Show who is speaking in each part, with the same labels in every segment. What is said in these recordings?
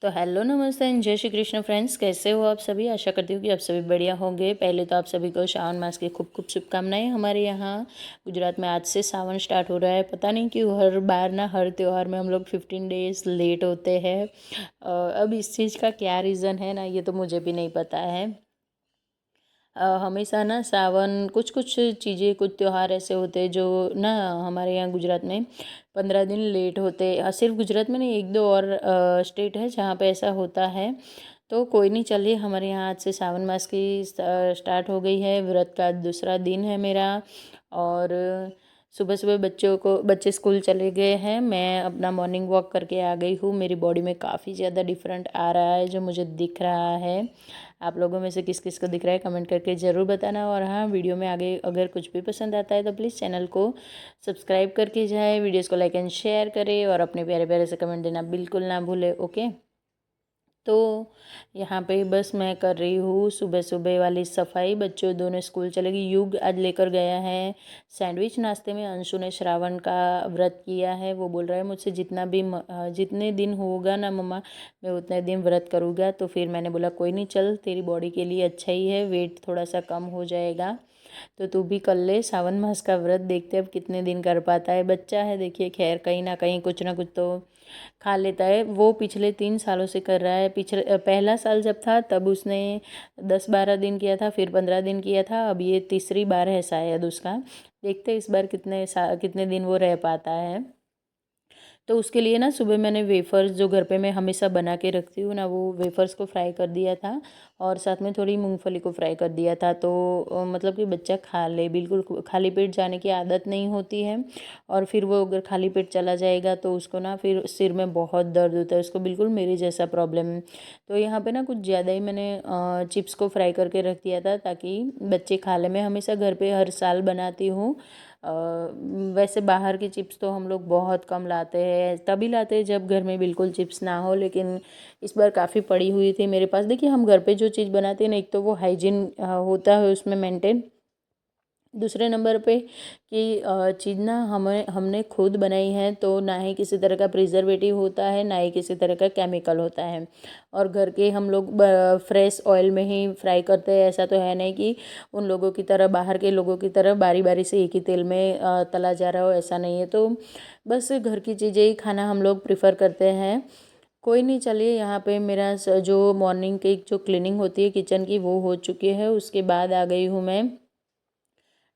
Speaker 1: तो हेलो नमस्ते एंड जय श्री कृष्ण फ्रेंड्स, कैसे हो आप सभी। आशा करती हूँ कि आप सभी बढ़िया होंगे। पहले तो आप सभी को श्रावण मास की खूब खूब शुभकामनाएं। हमारे यहाँ गुजरात में आज से सावन स्टार्ट हो रहा है। पता नहीं क्यों हर बार ना हर त्यौहार में हम लोग 15 डेज लेट होते हैं। अब इस चीज़ का क्या रीज़न है ना, ये तो मुझे भी नहीं पता है। हमेशा ना सावन कुछ कुछ चीज़ें कुछ त्यौहार ऐसे होते हैं जो ना हमारे यहाँ गुजरात में 15 दिन लेट होते हैं। सिर्फ गुजरात में नहीं, एक दो और स्टेट है जहाँ पे ऐसा होता है। तो कोई नहीं, चलिए हमारे यहाँ आज से सावन मास की स्टार्ट हो गई है। व्रत का दूसरा दिन है मेरा। और सुबह सुबह बच्चे स्कूल चले गए हैं। मैं अपना मॉर्निंग वॉक करके आ गई हूँ। मेरी बॉडी में काफ़ी ज़्यादा डिफरेंट आ रहा है जो मुझे दिख रहा है। आप लोगों में से किस किस को दिख रहा है कमेंट करके ज़रूर बताना। और हाँ, वीडियो में आगे अगर कुछ भी पसंद आता है तो प्लीज़ चैनल को सब्सक्राइब करके जाए, वीडियोज़ को लाइक एंड शेयर करें और अपने प्यारे प्यारे से कमेंट देना बिल्कुल ना भूले। ओके, तो यहाँ पे बस मैं कर रही हूँ सुबह सुबह वाली सफाई। बच्चों दोनों स्कूल चले गए। युग आज लेकर गया है सैंडविच नाश्ते में। अंशु ने श्रावण का व्रत किया है। वो बोल रहा है मुझसे जितने दिन होगा ना मम्मा, मैं उतने दिन व्रत करूँगा। तो फिर मैंने बोला कोई नहीं, चल तेरी बॉडी के लिए अच्छा ही है, वेट थोड़ा सा कम हो जाएगा तो तू भी कर ले सावन मास का व्रत। देखते अब कितने दिन कर पाता है। बच्चा है देखिए, खैर कहीं ना कुछ तो खा लेता है। वो पिछले 3 सालों से कर रहा है। पहला साल जब था तब उसने 10-12 दिन किया था, फिर 15 दिन किया था। अब ये तीसरी बार है शायद उसका। देखते हैं इस बार कितने दिन वो रह पाता है। तो उसके लिए ना सुबह मैंने वेफ़र्स जो घर पे मैं हमेशा बना के रखती हूँ ना, वो वेफ़र्स को फ्राई कर दिया था और साथ में थोड़ी मूंगफली को फ्राई कर दिया था। तो मतलब कि बच्चा खा ले, बिल्कुल खाली पेट जाने की आदत नहीं होती है। और फिर वो अगर खाली पेट चला जाएगा तो उसको ना फिर सिर में बहुत दर्द होता है। उसको बिल्कुल मेरे जैसा प्रॉब्लम है। तो यहाँ पे ना कुछ ज़्यादा ही मैंने चिप्स को फ्राई करके रख दिया था ताकि बच्चे खा लें। मैं हमेशा घर पे हर साल बनाती हूँ। वैसे बाहर की चिप्स तो हम लोग बहुत कम लाते हैं, तभी लाते हैं जब घर में बिल्कुल चिप्स ना हो। लेकिन इस बार काफ़ी पड़ी हुई थी मेरे पास। देखिए हम घर पे जो चीज़ बनाते हैं ना, एक तो वो हाइजीन होता है उसमें मेंटेन। दूसरे नंबर पे कि चीज़ ना हमने खुद बनाई है तो ना ही किसी तरह का प्रिजर्वेटिव होता है, ना ही किसी तरह का केमिकल होता है। और घर के हम लोग फ्रेश ऑयल में ही फ्राई करते हैं। ऐसा तो है नहीं कि उन लोगों की तरह, बाहर के लोगों की तरह बारी बारी से एक ही तेल में तला जा रहा हो, ऐसा नहीं है। तो बस घर की चीज़ें ही खाना हम लोग प्रिफर करते हैं। कोई नहीं, चलिए यहाँ पे मेरा जो मॉर्निंग की जो क्लीनिंग होती है किचन की वो हो चुकी है। उसके बाद आ गई हूँ मैं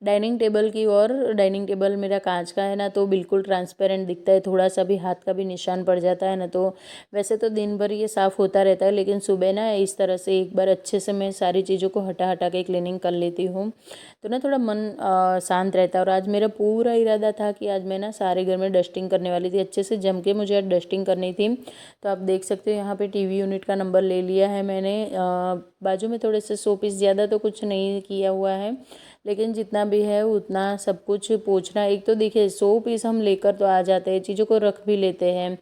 Speaker 1: डाइनिंग टेबल की। और डाइनिंग टेबल मेरा कांच का है ना, तो बिल्कुल ट्रांसपेरेंट दिखता है। थोड़ा सा भी हाथ का भी निशान पड़ जाता है ना, तो वैसे तो दिन भर ये साफ़ होता रहता है, लेकिन सुबह ना इस तरह से एक बार अच्छे से मैं सारी चीज़ों को हटा हटा के क्लीनिंग कर लेती हूँ। तो ना थोड़ा मन शांत रहता है। और आज मेरा पूरा इरादा था कि आज मैं ना सारे घर में डस्टिंग करने वाली थी, अच्छे से जम के मुझे आज डस्टिंग करनी थी। तो आप देख सकते हो यहाँ पे टीवी यूनिट का नंबर ले लिया है मैंने। बाजू में थोड़े से 100 पीस, ज़्यादा तो कुछ नहीं किया हुआ है, लेकिन जितना भी है उतना सब कुछ पोंछना। एक तो देखिए 100 पीस हम लेकर तो आ जाते हैं, चीज़ों को रख भी लेते हैं,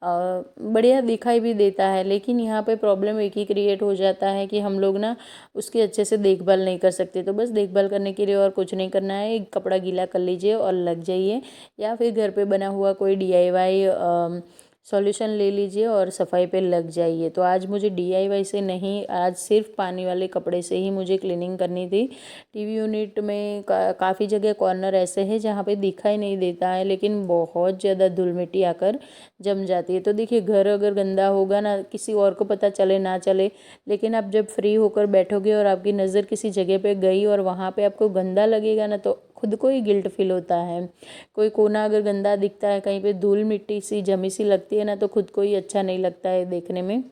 Speaker 1: बढ़िया दिखाई भी देता है। लेकिन यहाँ पे प्रॉब्लम एक ही क्रिएट हो जाता है कि हम लोग ना उसकी अच्छे से देखभाल नहीं कर सकते। तो बस देखभाल करने के लिए और कुछ नहीं करना है, एक कपड़ा गीला कर लीजिए और लग जाइए, या फिर घर पे बना हुआ कोई DIY सॉल्यूशन ले लीजिए और सफाई पे लग जाइए। तो आज मुझे DIY से नहीं, आज सिर्फ पानी वाले कपड़े से ही मुझे क्लीनिंग करनी थी। टीवी यूनिट में काफ़ी जगह कॉर्नर ऐसे हैं जहाँ पे दिखाई नहीं देता है, लेकिन बहुत ज़्यादा धूल मिट्टी आकर जम जाती है। तो देखिए घर अगर गंदा होगा ना, किसी और को पता चले ना चले, लेकिन आप जब फ्री होकर बैठोगे और आपकी नज़र किसी जगह पे गई और वहाँ पे आपको गंदा लगेगा ना, तो खुद को ही गिल्ट फील होता है। कोई कोना अगर गंदा दिखता है, कहीं पे धूल मिट्टी सी जमी सी लगती है ना, तो खुद को ही अच्छा नहीं लगता है देखने में।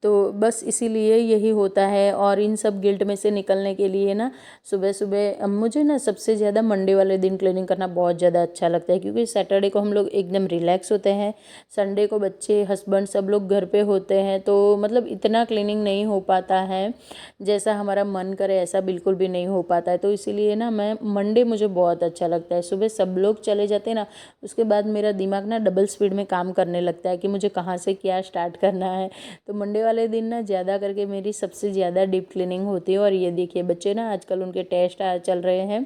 Speaker 1: तो बस इसीलिए यही होता है। और इन सब गिल्ट में से निकलने के लिए ना सुबह सुबह मुझे ना सबसे ज़्यादा मंडे वाले दिन क्लीनिंग करना बहुत ज़्यादा अच्छा लगता है, क्योंकि सैटरडे को हम लोग एकदम रिलैक्स होते हैं। संडे को बच्चे हस्बैंड सब लोग घर पे होते हैं, तो मतलब इतना क्लीनिंग नहीं हो पाता है जैसा हमारा मन करे, ऐसा बिल्कुल भी नहीं हो पाता है। तो इसीलिए ना मैं मंडे मुझे बहुत अच्छा लगता है। सुबह सब लोग चले जाते हैं ना, उसके बाद मेरा दिमाग ना डबल स्पीड में काम करने लगता है कि मुझे कहाँ से क्या स्टार्ट करना है। तो मंडे वाले दिन ना ज़्यादा करके मेरी सबसे ज़्यादा डीप क्लीनिंग होती है। और ये देखिए बच्चे ना आजकल उनके टेस्ट चल रहे हैं,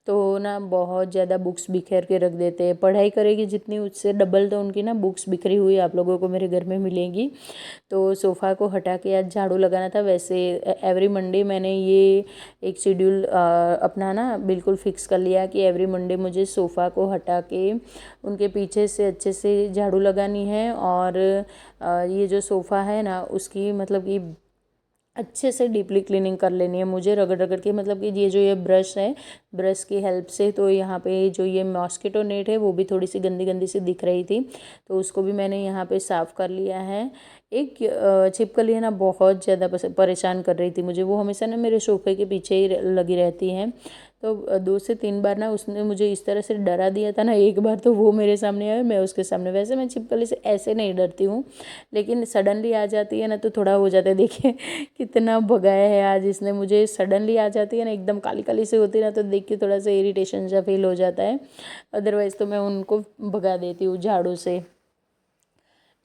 Speaker 1: तो ना बहुत ज़्यादा बुक्स बिखेर के रख देते हैं। पढ़ाई करेगी जितनी उससे डबल तो उनकी ना बुक्स बिखरी हुई आप लोगों को मेरे घर में मिलेंगी। तो सोफ़ा को हटा के आज झाड़ू लगाना था। वैसे एवरी मंडे मैंने ये एक शेड्यूल अपना ना बिल्कुल फिक्स कर लिया कि एवरी मंडे मुझे सोफ़ा को हटा के उनके पीछे से अच्छे से झाड़ू लगानी है। और ये जो सोफ़ा है ना उसकी मतलब कि अच्छे से डीपली क्लीनिंग कर लेनी है मुझे, रगड़ रगड़ के। मतलब कि ये जो ये ब्रश है, ब्रश की हेल्प से। तो यहाँ पे जो ये मॉस्किटो नेट है वो भी थोड़ी सी गंदी गंदी सी दिख रही थी, तो उसको भी मैंने यहाँ पे साफ़ कर लिया है। एक छिपकली है ना बहुत ज़्यादा परेशान कर रही थी मुझे, वो हमेशा ना मेरे सोफ़े के पीछे ही लगी रहती है। तो 2 से 3 बार ना उसने मुझे इस तरह से डरा दिया था ना। एक बार तो वो मेरे सामने आया, मैं उसके सामने। वैसे मैं छिपकली से ऐसे नहीं डरती हूँ, लेकिन सडनली आ जाती है ना तो थोड़ा हो जाता है। देखिए कितना भगाया है आज इसने मुझे। सडनली आ जाती है ना, एकदम काली काली से होती है ना, तो देख के थोड़ा सा इरिटेशन सा फील हो जाता है। अदरवाइज़ तो मैं उनको भगा देती हूँ झाड़ू से।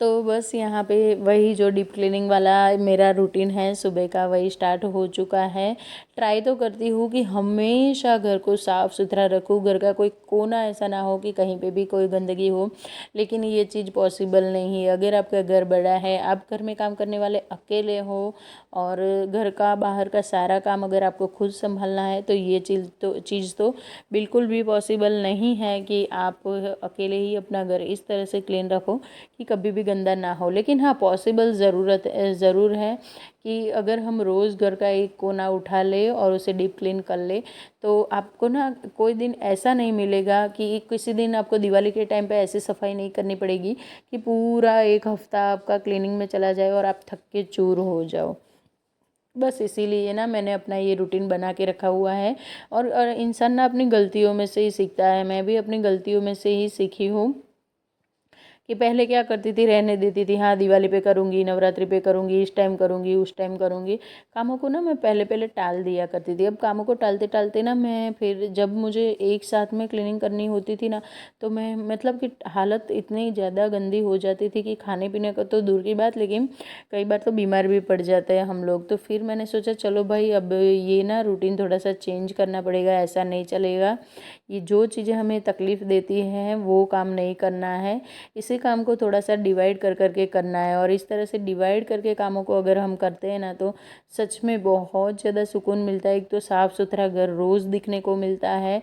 Speaker 1: तो बस यहाँ पे वही जो डीप क्लीनिंग वाला मेरा रूटीन है सुबह का, वही स्टार्ट हो चुका है। ट्राई तो करती हूँ कि हमेशा घर को साफ़ सुथरा रखूँ, घर का कोई कोना ऐसा ना हो कि कहीं पे भी कोई गंदगी हो, लेकिन ये चीज़ पॉसिबल नहीं है। अगर आपका घर बड़ा है, आप घर में काम करने वाले अकेले हो, और घर का बाहर का सारा काम अगर आपको खुद संभालना है, तो ये चीज़ तो बिल्कुल भी पॉसिबल नहीं है कि आप अकेले ही अपना घर इस तरह से क्लीन रखो कि कभी भी गंदा ना हो। लेकिन हाँ, पॉसिबल ज़रूर है कि अगर हम रोज़ घर का एक कोना उठा ले और उसे डीप क्लीन कर ले, तो आपको ना कोई दिन ऐसा नहीं मिलेगा कि किसी दिन आपको दिवाली के टाइम पे ऐसी सफाई नहीं करनी पड़ेगी कि पूरा एक हफ्ता आपका क्लीनिंग में चला जाए और आप थक के चूर हो जाओ। बस इसीलिए ना मैंने अपना ये रूटीन बना के रखा हुआ है। और इंसान ना अपनी गलतियों में से ही सीखता है। मैं भी अपनी गलतियों में से ही सीखी हूँ कि पहले क्या करती थी, रहने देती थी। हाँ, दिवाली पे करूँगी, नवरात्रि पे करूँगी, इस टाइम करूँगी, उस टाइम करूँगी। कामों को ना मैं पहले पहले टाल दिया करती थी। अब कामों को टालते टालते ना मैं फिर जब मुझे एक साथ में क्लीनिंग करनी होती थी ना, तो मैं मतलब कि हालत इतनी ज़्यादा गंदी हो जाती थी कि खाने पीने का तो दूर की बात, लेकिन कई बार तो बीमार भी पड़ जाते हैं हम लोग। तो फिर मैंने सोचा चलो भाई, अब ये ना रूटीन थोड़ा सा चेंज करना पड़ेगा, ऐसा नहीं चलेगा। ये जो चीज़ें हमें तकलीफ़ देती हैं वो काम नहीं करना है। इसी काम को थोड़ा सा डिवाइड कर करके करना है। और इस तरह से डिवाइड करके कामों को अगर हम करते हैं ना, तो सच में बहुत ज़्यादा सुकून मिलता है। एक तो साफ़ सुथरा घर रोज़ दिखने को मिलता है।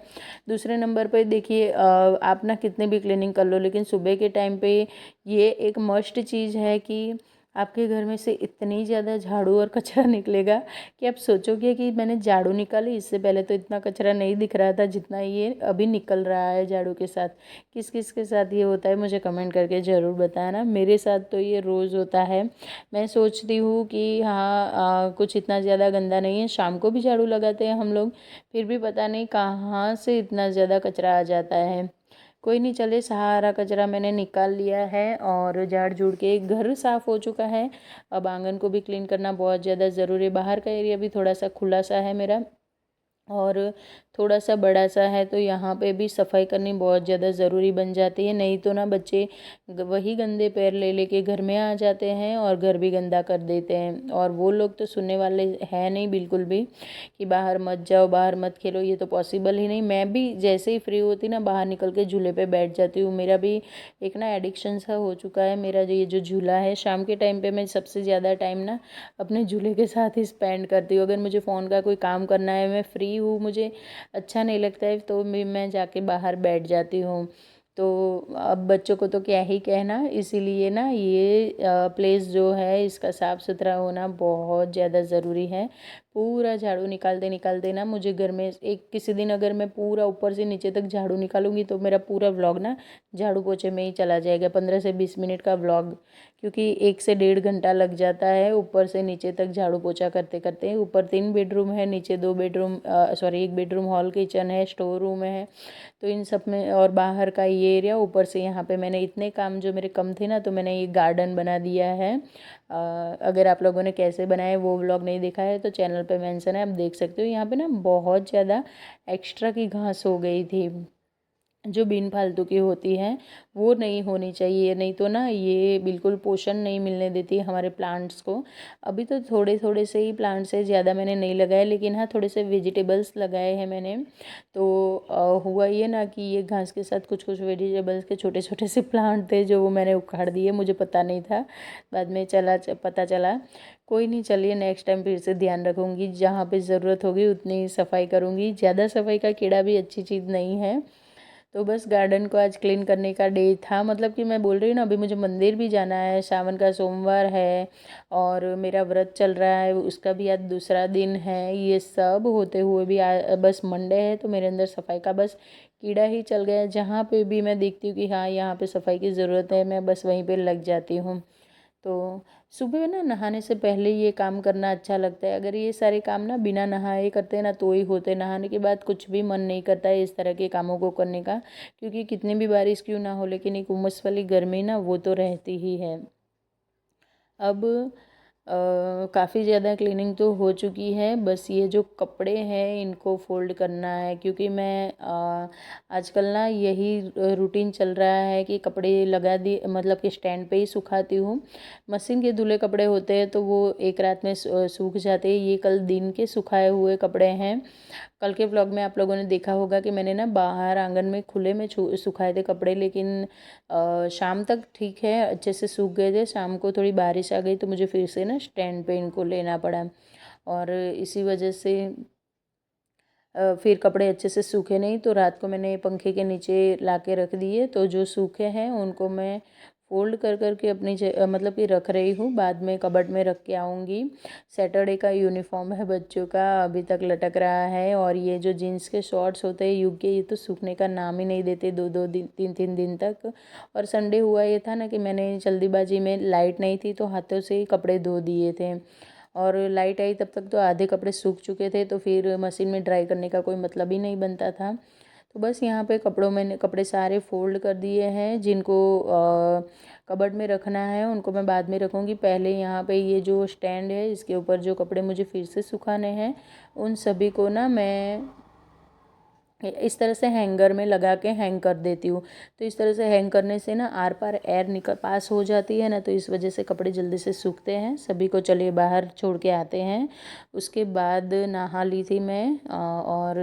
Speaker 1: दूसरे नंबर पर देखिए, आप ना कितने भी क्लीनिंग कर लो, लेकिन सुबह के टाइम पे ये एक मस्ट चीज़ है कि आपके घर में से इतनी ज़्यादा झाड़ू और कचरा निकलेगा कि आप सोचोगे कि मैंने झाड़ू निकाली, इससे पहले तो इतना कचरा नहीं दिख रहा था जितना ये अभी निकल रहा है झाड़ू के साथ। किस किस के साथ ये होता है मुझे कमेंट करके ज़रूर बताना। मेरे साथ तो ये रोज़ होता है। मैं सोचती हूँ कि हाँ, कुछ इतना ज़्यादा गंदा नहीं है। शाम को भी झाड़ू लगाते हैं हम लोग, फिर भी पता नहीं कहाँ से इतना ज़्यादा कचरा आ जाता है। कोई नहीं, चले, सारा कचरा मैंने निकाल लिया है और झाड़ झूड़ के घर साफ़ हो चुका है। अब आंगन को भी क्लीन करना बहुत ज़्यादा ज़रूरी है। बाहर का एरिया भी थोड़ा सा खुला सा है मेरा, और थोड़ा सा बड़ा सा है, तो यहाँ पे भी सफाई करनी बहुत ज़्यादा ज़रूरी बन जाती है। नहीं तो ना बच्चे वही गंदे पैर ले लेके घर में आ जाते हैं और घर भी गंदा कर देते हैं। और वो लोग तो सुनने वाले हैं नहीं बिल्कुल भी कि बाहर मत जाओ, बाहर मत खेलो, ये तो पॉसिबल ही नहीं। मैं भी जैसे ही फ्री होती ना, बाहर निकल के झूले पे बैठ जाती हूँ। मेरा भी एक ना एडिक्शन सा हो चुका है मेरा, जो ये जो झूला है। शाम के टाइम पे मैं सबसे ज़्यादा टाइम ना अपने झूले के साथ ही स्पेंड करती हूँ। अगर मुझे फ़ोन का कोई काम करना है, मैं फ्री हूँ, मुझे अच्छा नहीं लगता है, तो मैं जाके बाहर बैठ जाती हूँ। तो अब बच्चों को तो क्या ही कहना, इसीलिए ना ये प्लेस जो है इसका साफ़ सुथरा होना बहुत ज़्यादा ज़रूरी है। पूरा झाड़ू निकालते निकालते ना मुझे घर में एक किसी दिन अगर मैं पूरा ऊपर से नीचे तक झाड़ू निकालूंगी तो मेरा पूरा व्लॉग ना झाड़ू पोछे में ही चला जाएगा, 15 से 20 मिनट का व्लॉग। क्योंकि 1 से 1.5 घंटा लग जाता है ऊपर से नीचे तक झाड़ू पोछा करते करते। ऊपर 3 बेडरूम है, नीचे 2 bedroom, sorry 1 bedroom, hall, kitchen है, स्टोर रूम है। तो इन सब में, और बाहर का ये एरिया, ऊपर से यहाँ पे मैंने इतने काम जो मेरे कम थे ना, तो मैंने ये गार्डन बना दिया है। अगर आप लोगों ने कैसे बनाए वो व्लॉग नहीं देखा है तो चैनल पे मेंशन है, आप देख सकते हो। यहाँ पे ना बहुत ज़्यादा एक्स्ट्रा की घास हो गई थी, जो बिन फालतू की होती है वो नहीं होनी चाहिए, नहीं तो ना ये बिल्कुल पोषण नहीं मिलने देती हमारे प्लांट्स को। अभी तो थोड़े थोड़े से ही प्लांट्स है, ज़्यादा मैंने नहीं लगाए, लेकिन हाँ थोड़े से वेजिटेबल्स लगाए हैं मैंने। तो हुआ ये ना कि ये घास के साथ कुछ कुछ वेजिटेबल्स के छोटे छोटे से प्लांट थे जो वो मैंने उखाड़ दिए, मुझे पता नहीं था, बाद में पता चला। कोई नहीं, चलिए नेक्स्ट टाइम फिर से ध्यान रखूँगी, जहाँ पे ज़रूरत होगी उतनी सफाई करूँगी। ज़्यादा सफाई का कीड़ा भी अच्छी चीज़ नहीं है। तो बस गार्डन को आज क्लीन करने का डे था, मतलब कि मैं बोल रही हूँ ना, अभी मुझे मंदिर भी जाना है, सावन का सोमवार है और मेरा व्रत चल रहा है, उसका भी आज दूसरा दिन है। ये सब होते हुए भी बस मंडे है तो मेरे अंदर सफाई का बस कीड़ा ही चल गया। जहाँ पे भी मैं देखती हूँ कि हाँ यहाँ पे सफाई की ज़रूरत है, मैं बस वहीं पे लग जाती हूँ। तो सुबह ना नहाने से पहले ये काम करना अच्छा लगता है। अगर ये सारे काम ना बिना नहाए करते ना तो ही होते, नहाने के बाद कुछ भी मन नहीं करता है इस तरह के कामों को करने का, क्योंकि कितनी भी बारिश क्यों ना हो लेकिन एक उमस वाली गर्मी ना वो तो रहती ही है। अब काफ़ी ज़्यादा क्लीनिंग तो हो चुकी है, बस ये जो कपड़े हैं इनको फ़ोल्ड करना है, क्योंकि मैं आजकल ना यही रूटीन चल रहा है कि कपड़े लगा दी, मतलब कि स्टैंड पे ही सुखाती हूँ। मशीन के धुले कपड़े होते हैं तो वो एक रात में सूख जाते हैं। ये कल दिन के सुखाए हुए कपड़े हैं। कल के व्लॉग में आप लोगों ने देखा होगा कि मैंने ना बाहर आंगन में खुले में सुखाए थे कपड़े, लेकिन शाम तक ठीक है, अच्छे से सूख गए थे। शाम को थोड़ी बारिश आ गई तो मुझे फिर से ना स्टैंड पे इनको लेना पड़ा, और इसी वजह से फिर कपड़े अच्छे से सूखे नहीं, तो रात को मैंने पंखे के नीचे ला के रख दिए। तो जो सूखे हैं उनको मैं फोल्ड कर कर के अपनी मतलब कि रख रही हूँ, बाद में कबर्ड में रख के आऊँगी। सैटरडे का यूनिफॉर्म है बच्चों का, अभी तक लटक रहा है, और ये जो जीन्स के शॉर्ट्स होते हैं युग के, ये तो सूखने का नाम ही नहीं देते, दो दो दिन तीन तीन दिन तक। और संडे हुआ ये था ना कि मैंने जल्दीबाजी में, लाइट नहीं थी तो हाथों से ही कपड़े धो दिए थे, और लाइट आई तब तक तो आधे कपड़े सूख चुके थे, तो फिर मशीन में ड्राई करने का कोई मतलब ही नहीं बनता था। तो बस यहाँ पे कपड़ों में कपड़े सारे फोल्ड कर दिए हैं, जिनको कबर्ड में रखना है उनको मैं बाद में रखूँगी। पहले यहाँ पे ये जो स्टैंड है इसके ऊपर जो कपड़े मुझे फिर से सुखाने हैं उन सभी को ना मैं इस तरह से हैंगर में लगा के हैंग कर देती हूँ। तो इस तरह से हैंग करने से ना आर पार एयर निकल पास हो जाती है ना, तो इस वजह से कपड़े जल्दी से सूखते हैं। सभी को चलिए बाहर छोड़ के आते हैं। उसके बाद नहा ली थी मैं, और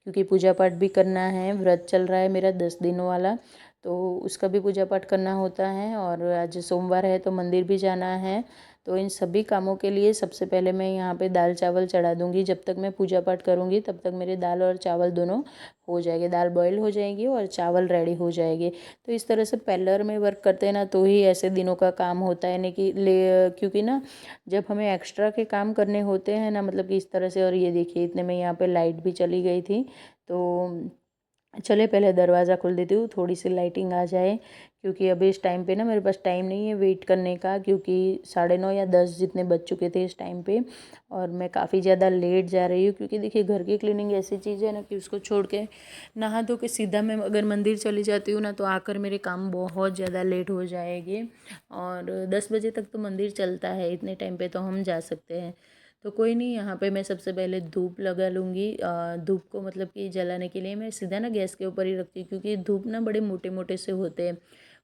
Speaker 1: क्योंकि पूजा पाठ भी करना है, व्रत चल रहा है मेरा 10 दिनों वाला, तो उसका भी पूजा पाठ करना होता है, और आज सोमवार है तो मंदिर भी जाना है। तो इन सभी कामों के लिए सबसे पहले मैं यहाँ पे दाल चावल चढ़ा दूँगी। जब तक मैं पूजा पाठ करूँगी तब तक मेरे दाल और चावल दोनों हो जाएंगे, दाल बॉईल हो जाएगी और चावल रेडी हो जाएंगे। तो इस तरह से पैलर में वर्क करते हैं ना तो ही ऐसे दिनों का काम होता है, नहीं कि क्योंकि ना जब हमें एक्स्ट्रा के काम करने होते हैं ना, मतलब कि इस तरह से। और ये देखिए इतने में यहाँ पे लाइट भी चली गई थी, तो चलिए पहले दरवाज़ा खोल देती हूँ, थोड़ी सी लाइटिंग आ जाए, क्योंकि अभी इस टाइम पे ना मेरे पास टाइम नहीं है वेट करने का, क्योंकि 9:30 या 10 जितने बज चुके थे इस टाइम पे, और मैं काफ़ी ज़्यादा लेट जा रही हूँ। क्योंकि देखिए घर की क्लीनिंग ऐसी चीज़ है ना कि उसको छोड़ के नहा धो के सीधा मैं अगर मंदिर चली जाती हूँ ना तो आकर मेरे काम बहुत ज़्यादा लेट हो जाएंगे, और 10 बजे तक तो मंदिर चलता है, इतने टाइम पे तो हम जा सकते हैं। तो कोई नहीं, यहाँ पे मैं सबसे पहले धूप लगा लूँगी। धूप को मतलब कि जलाने के लिए मैं सीधा ना गैस के ऊपर ही रखती हूँ, क्योंकि धूप ना बड़े मोटे मोटे से होते हैं,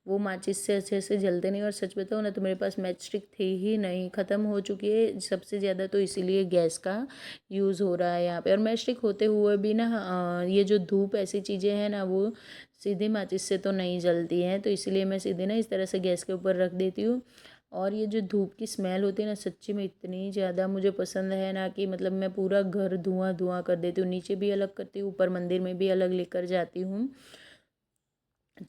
Speaker 1: वो माचिस से अच्छे से जलते नहीं। और सच बताओ ना तो मेरे पास मैच स्टिक थी ही नहीं, ख़त्म हो चुकी है सबसे ज़्यादा, तो इसीलिए गैस का यूज़ हो रहा है यहाँ पे। और मैच स्टिक होते हुए भी ना ये जो धूप ऐसी चीज़ें हैं ना वो सीधे माचिस से तो नहीं जलती हैं, तो इसीलिए मैं सीधे ना इस तरह से गैस के ऊपर रख देती हूँ। और ये जो धूप की स्मेल होती है ना सच्ची में इतनी ज़्यादा मुझे पसंद है ना कि मतलब मैं पूरा घर धुआं धुआं कर देती हूँ, नीचे भी अलग करती हूँ, ऊपर मंदिर में भी अलग लेकर जाती हूँ।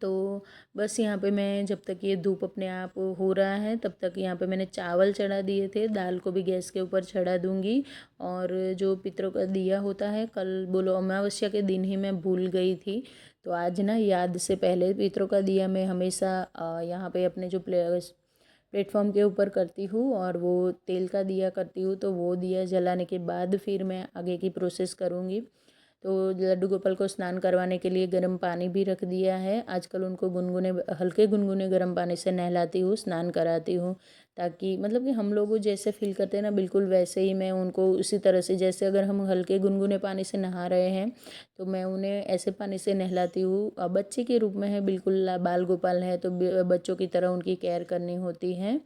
Speaker 1: तो बस यहाँ पे मैं जब तक ये धूप अपने आप हो रहा है तब तक यहाँ पे मैंने चावल चढ़ा दिए थे, दाल को भी गैस के ऊपर चढ़ा दूँगी। और जो पितरों का दिया होता है, कल बोलो अमावस्या के दिन ही मैं भूल गई थी, तो आज ना याद से पहले पितरों का दिया मैं हमेशा यहाँ पे अपने जो प्लेटफॉर्म के ऊपर करती हूँ, और वो तेल का दिया करती हूँ, तो वो दिया जलाने के बाद फिर मैं आगे की प्रोसेस करूँगी। तो लड्डू गोपाल को स्नान करवाने के लिए गर्म पानी भी रख दिया है। आजकल उनको गुनगुने हल्के गुनगुने गर्म पानी से नहलाती हूँ, स्नान कराती हूँ, ताकि मतलब कि हम लोग जैसे फील करते हैं ना, बिल्कुल वैसे ही मैं उनको उसी तरह से, जैसे अगर हम हल्के गुनगुने पानी से नहा रहे हैं तो मैं उन्हें ऐसे पानी से नहलाती हूँ। बच्चे के रूप में है, बिल्कुल बाल गोपाल है, तो बच्चों की तरह उनकी केयर करनी होती है।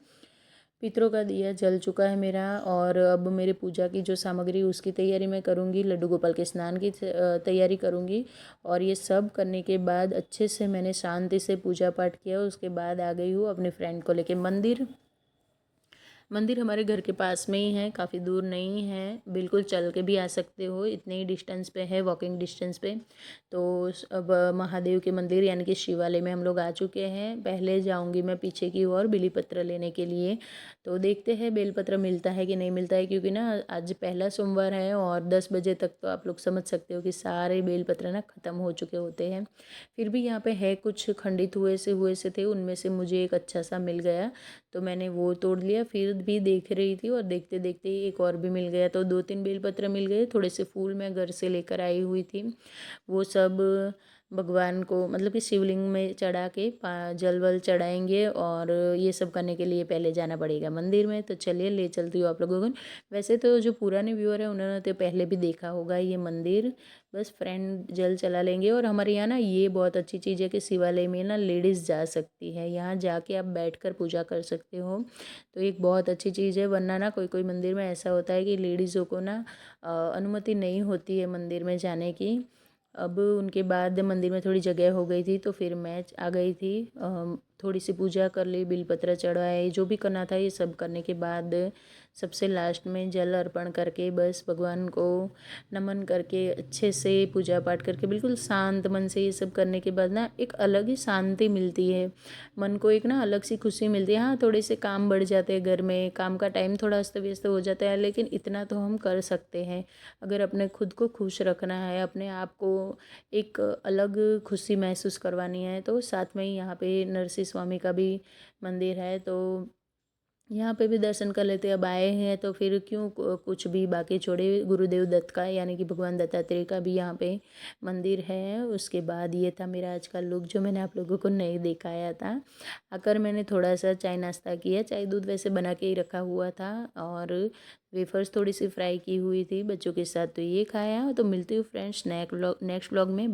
Speaker 1: पितरों का दिया जल चुका है मेरा, और अब मेरी पूजा की जो सामग्री उसकी तैयारी मैं करूँगी, लड्डू गोपाल के स्नान की तैयारी करूँगी। और ये सब करने के बाद अच्छे से मैंने शांति से पूजा पाठ किया। उसके बाद आ गई हूँ अपने फ्रेंड को लेके मंदिर। मंदिर हमारे घर के पास में ही है, काफ़ी दूर नहीं है, बिल्कुल चल के भी आ सकते हो, इतने ही डिस्टेंस पे है, वॉकिंग डिस्टेंस पे। तो अब महादेव के मंदिर यानी कि शिवालय में हम लोग आ चुके हैं। पहले जाऊंगी मैं पीछे की ओर बेलीपत्र लेने के लिए, तो देखते हैं बेलपत्र मिलता है कि नहीं मिलता है, क्योंकि ना आज पहला सोमवार है और 10 बजे तक तो आप लोग समझ सकते हो कि सारे बेलपत्र ना ख़त्म हो चुके होते हैं। फिर भी यहाँ पे है कुछ खंडित हुए से थे, उनमें से मुझे एक अच्छा सा मिल गया, तो मैंने वो तोड़ लिया। फिर भी देख रही थी और देखते देखते ही एक और भी मिल गया, तो 2-3 बेलपत्र मिल गए। थोड़े से फूल मैं घर से लेकर आई हुई थी, वो सब भगवान को मतलब कि शिवलिंग में चढ़ा के जल वल चढ़ाएंगे, और ये सब करने के लिए पहले जाना पड़ेगा मंदिर में। तो चलिए ले चलती हूँ आप लोगों को। वैसे तो जो पुराने व्यूअर है उन्होंने तो पहले भी देखा होगा ये मंदिर, बस फ्रेंड जल चला लेंगे। और हमारे यहाँ ना ये बहुत अच्छी चीज़ है कि शिवालय में ना लेडीज़ जा सकती है, यहाँ जाके आप बैठकर पूजा कर सकते हो, तो एक बहुत अच्छी चीज़ है। वरना ना कोई कोई मंदिर में ऐसा होता है कि लेडीज़ों को ना अनुमति नहीं होती है मंदिर में जाने की। अब उनके बाद मंदिर में थोड़ी जगह हो गई थी, तो फिर मैं आ गई थी। थोड़ी सी पूजा कर ली, बिलपत्र चढ़ाए, जो भी करना था ये सब करने के बाद सबसे लास्ट में जल अर्पण करके बस भगवान को नमन करके अच्छे से पूजा पाठ करके बिल्कुल शांत मन से ये सब करने के बाद ना एक अलग ही शांति मिलती है, मन को एक ना अलग सी खुशी मिलती है। हाँ, थोड़े से काम बढ़ जाते हैं घर में, काम का टाइम थोड़ा अस्त व्यस्त हो जाता है, लेकिन इतना तो हम कर सकते हैं। अगर अपने खुद को खुश रखना है, अपने आप को एक अलग खुशी महसूस करवानी है, तो साथ में ही यहाँ पे नरसिंह स्वामी का भी मंदिर है, तो यहाँ पे भी दर्शन कर लेते। अब आए हैं तो फिर क्यों कुछ भी बाकी छोड़े। गुरुदेव दत्त का यानी कि भगवान दत्तात्रेय का भी यहाँ पे मंदिर है। उसके बाद ये था मेरा आज का लुक जो मैंने आप लोगों को नहीं दिखाया था। आकर मैंने थोड़ा सा चाय नाश्ता किया, चाय दूध वैसे बना के ही रखा हुआ था, और वेफर्स थोड़ी सी फ्राई की हुई थी बच्चों के साथ, तो ये खाया। तो मिलती हूँ फ्रेंड्स नेक्स्ट व्लॉग में।